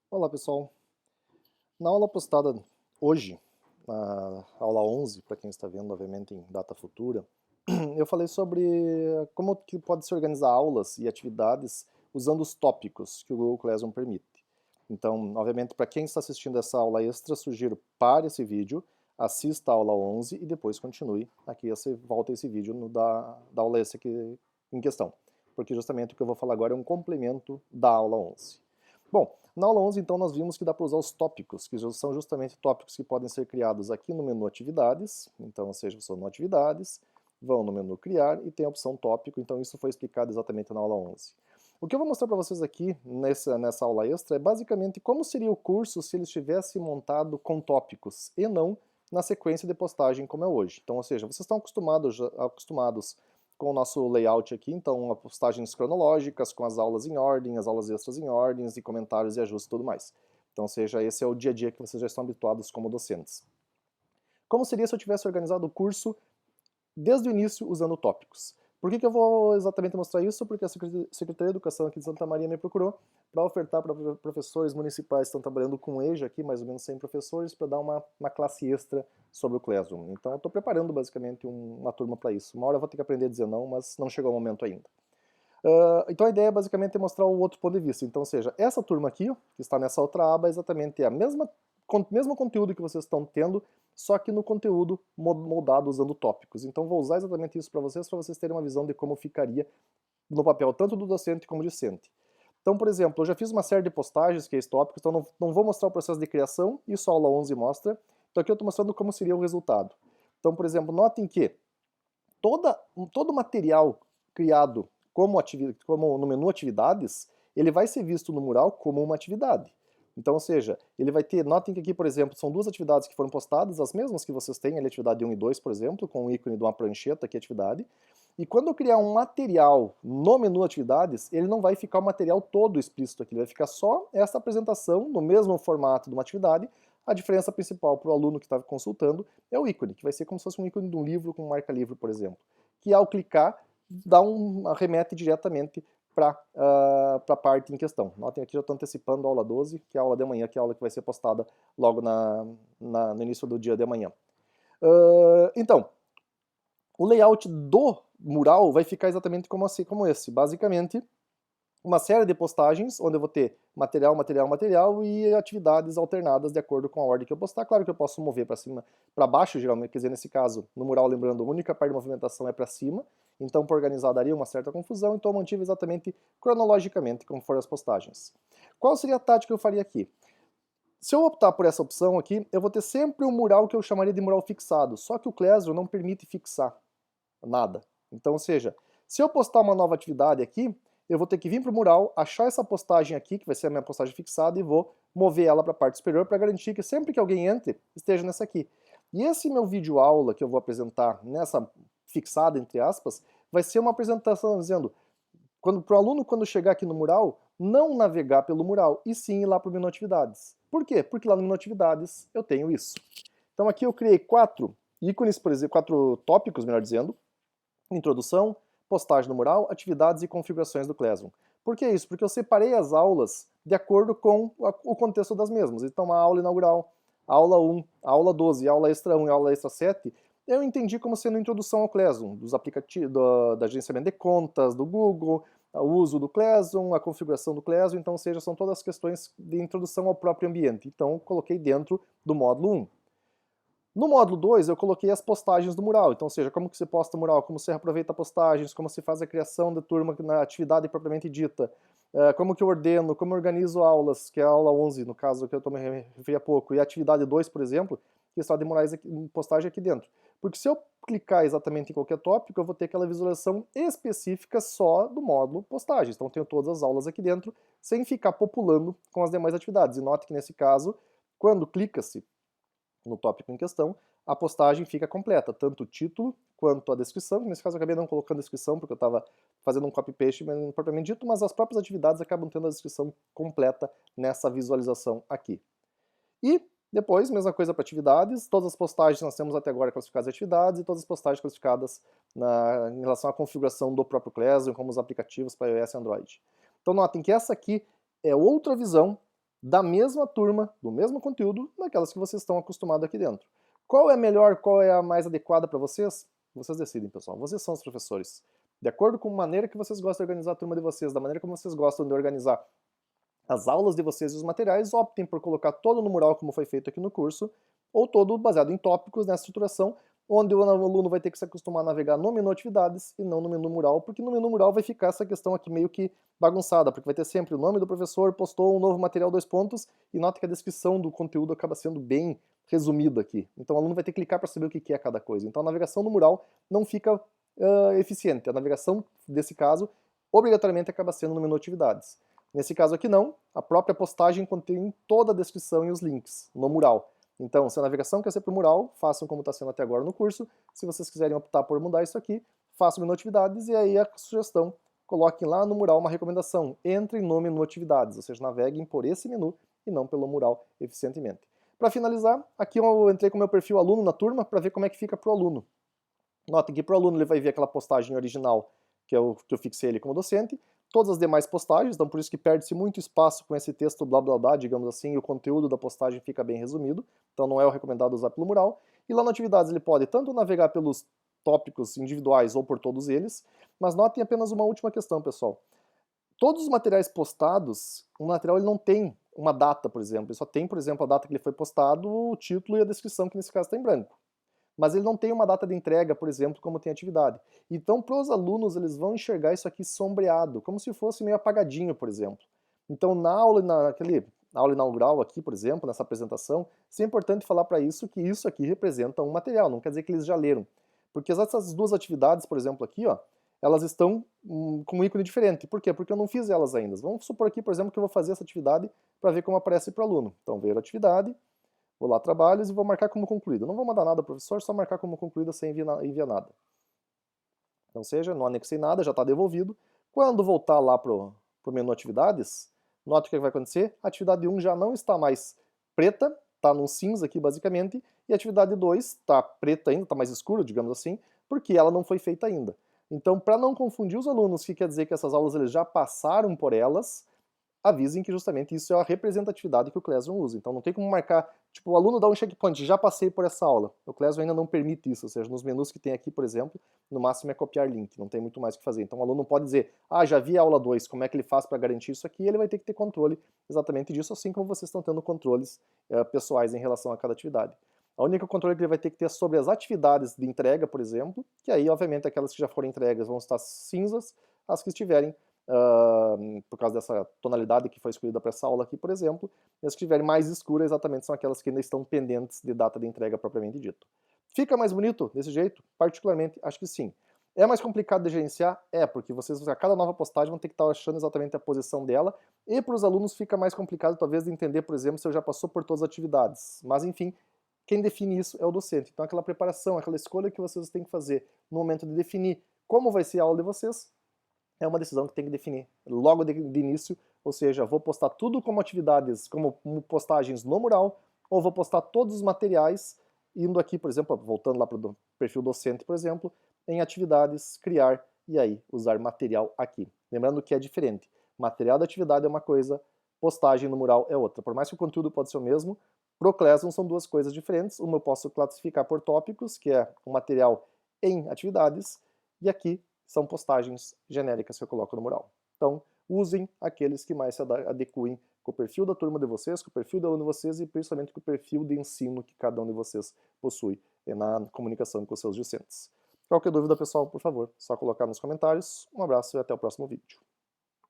Olá pessoal, na aula postada hoje, na aula 11, para quem está vendo obviamente em data futura, eu falei sobre como que pode se organizar aulas e atividades usando os tópicos que o Google Classroom permite. Então, obviamente, para quem está assistindo essa aula extra, sugiro pare esse vídeo, assista a aula 11 e depois continue. Aqui você volta esse vídeo da aula extra aqui em questão, porque justamente o que eu vou falar agora é um complemento da aula 11. Bom, na aula 11, então, nós vimos que dá para usar os tópicos, que são justamente tópicos que podem ser criados aqui no menu Atividades. Então, ou seja, são no Atividades, vão no menu Criar e tem a opção Tópico. Então, isso foi explicado exatamente na aula 11. O que eu vou mostrar para vocês aqui nessa aula extra é basicamente como seria o curso se ele estivesse montado com tópicos e não na sequência de postagem como é hoje. Então, ou seja, vocês estão acostumados com o nosso layout aqui, então postagens cronológicas, com as aulas em ordem, as aulas extras em ordens, e comentários e ajustes e tudo mais. Então, ou seja, esse é o dia a dia que vocês já estão habituados como docentes. Como seria se eu tivesse organizado o curso desde o início usando tópicos? Por que eu vou exatamente mostrar isso? Porque a Secretaria de Educação aqui de Santa Maria me procurou para ofertar para professores municipais que estão trabalhando com EJA aqui, mais ou menos 100 professores, para dar uma classe extra sobre o Classroom. Então eu estou preparando basicamente uma turma para isso. Uma hora eu vou ter que aprender a dizer não, mas não chegou o momento ainda. Então a ideia é basicamente mostrar o outro ponto de vista. Então, ou seja, essa turma aqui, que está nessa outra aba, é exatamente a mesmo conteúdo que vocês estão tendo, só que no conteúdo moldado usando tópicos. Então vou usar exatamente isso para vocês terem uma visão de como ficaria no papel tanto do docente como discente. Então, por exemplo, eu já fiz uma série de postagens, case tópicos, então não vou mostrar o processo de criação, isso a aula 11 mostra. Então aqui eu estou mostrando como seria o resultado. Então, por exemplo, notem que todo material criado como no menu atividades, ele vai ser visto no mural como uma atividade. Então, ou seja, ele vai ter, notem que aqui, por exemplo, são duas atividades que foram postadas, as mesmas que vocês têm, ali, atividade 1 e 2, por exemplo, com o ícone de uma prancheta aqui, atividade. E quando eu criar um material no menu atividades, ele não vai ficar o material todo explícito aqui, ele vai ficar só essa apresentação no mesmo formato de uma atividade. A diferença principal para o aluno que está consultando é o ícone, que vai ser como se fosse um ícone de um livro com marca-livro, por exemplo, que ao clicar remete diretamente para a parte em questão. Notem aqui, já estou antecipando a aula 12, que é a aula de amanhã, que é a aula que vai ser postada logo no início do dia de amanhã. Então, o layout do mural vai ficar exatamente como esse. Basicamente, uma série de postagens, onde eu vou ter material, material, material e atividades alternadas de acordo com a ordem que eu postar. Claro que eu posso mover para cima, para baixo, geralmente, quer dizer, nesse caso, no mural, lembrando, a única parte de movimentação é para cima, então para organizar daria uma certa confusão, então eu mantive exatamente cronologicamente como foram as postagens. Qual seria a tática que eu faria aqui? Se eu optar por essa opção aqui, eu vou ter sempre um mural que eu chamaria de mural fixado, só que o Classroom não permite fixar nada. Então, ou seja, se eu postar uma nova atividade aqui, eu vou ter que vir para o mural, achar essa postagem aqui, que vai ser a minha postagem fixada, e vou mover ela para a parte superior para garantir que sempre que alguém entre, esteja nessa aqui. E esse meu vídeo aula que eu vou apresentar nessa fixada, entre aspas, vai ser uma apresentação dizendo, para o aluno, quando chegar aqui no mural, não navegar pelo mural, e sim ir lá para o menu atividades. Por quê? Porque lá no menu atividades eu tenho isso. Então aqui eu criei 4 ícones, por exemplo, 4 tópicos, melhor dizendo, introdução, postagem no mural, atividades e configurações do Classroom. Por que isso? Porque eu separei as aulas de acordo com o contexto das mesmas. Então, a aula inaugural, a aula 1, a aula 12, a aula extra 1 e a aula extra 7, eu entendi como sendo introdução ao Classroom, dos aplicativos, do agenciamento de contas, do Google, o uso do Classroom, a configuração do Classroom, então, ou seja, são todas as questões de introdução ao próprio ambiente. Então, eu coloquei dentro do módulo 1. No módulo 2, eu coloquei as postagens do mural, então, ou seja, como que você posta o mural, como você aproveita postagens, como se faz a criação da turma na atividade propriamente dita, como que eu ordeno, como eu organizo aulas, que é a aula 11, no caso que eu me referi há pouco, e a atividade 2, por exemplo, que está de murais aqui, postagem aqui dentro. Porque se eu clicar exatamente em qualquer tópico, eu vou ter aquela visualização específica só do módulo postagens. Então, eu tenho todas as aulas aqui dentro, sem ficar populando com as demais atividades. E note que, nesse caso, quando clica-se no tópico em questão, a postagem fica completa, tanto o título quanto a descrição. Nesse caso eu acabei não colocando a descrição porque eu estava fazendo um copy-paste propriamente dito, mas as próprias atividades acabam tendo a descrição completa nessa visualização aqui. E depois, mesma coisa para atividades, todas as postagens nós temos até agora classificadas em atividades e todas as postagens classificadas em relação à configuração do próprio Classroom, como os aplicativos para iOS e Android. Então notem que essa aqui é outra visão da mesma turma, do mesmo conteúdo, daquelas que vocês estão acostumados aqui dentro. Qual é a melhor, qual é a mais adequada para vocês? Vocês decidem, pessoal. Vocês são os professores. De acordo com a maneira que vocês gostam de organizar a turma de vocês, da maneira como vocês gostam de organizar as aulas de vocês e os materiais, optem por colocar todo no mural, como foi feito aqui no curso, ou todo baseado em tópicos nessa estruturação, onde o aluno vai ter que se acostumar a navegar no menu atividades e não no menu mural, porque no menu mural vai ficar essa questão aqui meio que bagunçada, porque vai ter sempre o nome do professor, postou um novo material, 2 pontos, e nota que a descrição do conteúdo acaba sendo bem resumida aqui. Então o aluno vai ter que clicar para saber o que é cada coisa. Então a navegação no mural não fica eficiente. A navegação, desse caso, obrigatoriamente acaba sendo no menu atividades. Nesse caso aqui não, a própria postagem contém toda a descrição e os links no mural. Então, se a navegação quer ser para o mural, façam como está sendo até agora no curso. Se vocês quiserem optar por mudar isso aqui, façam menu atividades e aí a sugestão, coloquem lá no mural uma recomendação. Entrem no menu atividades, ou seja, naveguem por esse menu e não pelo mural eficientemente. Para finalizar, aqui eu entrei com o meu perfil aluno na turma para ver como é que fica para o aluno. Notem que para o aluno ele vai ver aquela postagem original que eu fixei ele como docente, todas as demais postagens, então por isso que perde-se muito espaço com esse texto blá blá blá, digamos assim, e o conteúdo da postagem fica bem resumido, então não é o recomendado usar pelo mural. E lá no atividades ele pode tanto navegar pelos tópicos individuais ou por todos eles, mas notem apenas uma última questão, pessoal. Todos os materiais postados, o material ele não tem uma data, por exemplo, ele só tem, por exemplo, a data que ele foi postado, o título e a descrição, que nesse caso está em branco. Mas ele não tem uma data de entrega, por exemplo, como tem atividade. Então, para os alunos, eles vão enxergar isso aqui sombreado, como se fosse meio apagadinho, por exemplo. Então, na aula inaugural aqui, por exemplo, nessa apresentação, é importante falar para isso que isso aqui representa um material, não quer dizer que eles já leram. Porque essas duas atividades, por exemplo, aqui, ó, elas estão com um ícone diferente. Por quê? Porque eu não fiz elas ainda. Vamos supor aqui, por exemplo, que eu vou fazer essa atividade para ver como aparece para o aluno. Então, ver a atividade, vou lá, trabalhos, e vou marcar como concluída. Não vou mandar nada ao professor, só marcar como concluída sem enviar nada. Então, seja, não anexei nada, já está devolvido. Quando voltar lá para o menu atividades, note o que vai acontecer. A atividade 1 já não está mais preta, está num cinza aqui basicamente, e a atividade 2 está preta ainda, está mais escuro, digamos assim, porque ela não foi feita ainda. Então, para não confundir os alunos, que quer dizer que essas aulas eles já passaram por elas, avisem que justamente isso é a representatividade que o Classroom usa. Então não tem como marcar, tipo, o aluno dá um checkpoint, já passei por essa aula. O Classroom ainda não permite isso, ou seja, nos menus que tem aqui, por exemplo, no máximo é copiar link, não tem muito mais o que fazer. Então o aluno não pode dizer, ah, já vi a aula 2, como é que ele faz para garantir isso aqui? Ele vai ter que ter controle exatamente disso, assim como vocês estão tendo controles pessoais em relação a cada atividade. A única controle que ele vai ter que ter é sobre as atividades de entrega, por exemplo, que aí, obviamente, aquelas que já foram entregas vão estar cinzas, as que estiverem por causa dessa tonalidade que foi escolhida para essa aula aqui, por exemplo, e as que estiverem mais escuras exatamente são aquelas que ainda estão pendentes de data de entrega propriamente dito. Fica mais bonito desse jeito? Particularmente, acho que sim. É mais complicado de gerenciar? É, porque vocês a cada nova postagem vão ter que estar achando exatamente a posição dela, e para os alunos fica mais complicado talvez de entender, por exemplo, se eu já passou por todas as atividades. Mas enfim, quem define isso é o docente. Então aquela preparação, aquela escolha que vocês têm que fazer no momento de definir como vai ser a aula de vocês, é uma decisão que tem que definir logo de início, ou seja, vou postar tudo como atividades, como postagens no mural, ou vou postar todos os materiais, indo aqui, por exemplo, voltando lá para o perfil docente, por exemplo, em atividades, criar, e aí usar material aqui. Lembrando que é diferente. Material da atividade é uma coisa, postagem no mural é outra. Por mais que o conteúdo pode ser o mesmo, pro Classroom são duas coisas diferentes. Uma eu posso classificar por tópicos, que é o material em atividades, e aqui são postagens genéricas que eu coloco no mural. Então, usem aqueles que mais se adequem com o perfil da turma de vocês, com o perfil do aluno de vocês e principalmente com o perfil de ensino que cada um de vocês possui na comunicação com os seus discentes. Qualquer dúvida, pessoal, por favor, só colocar nos comentários. Um abraço e até o próximo vídeo.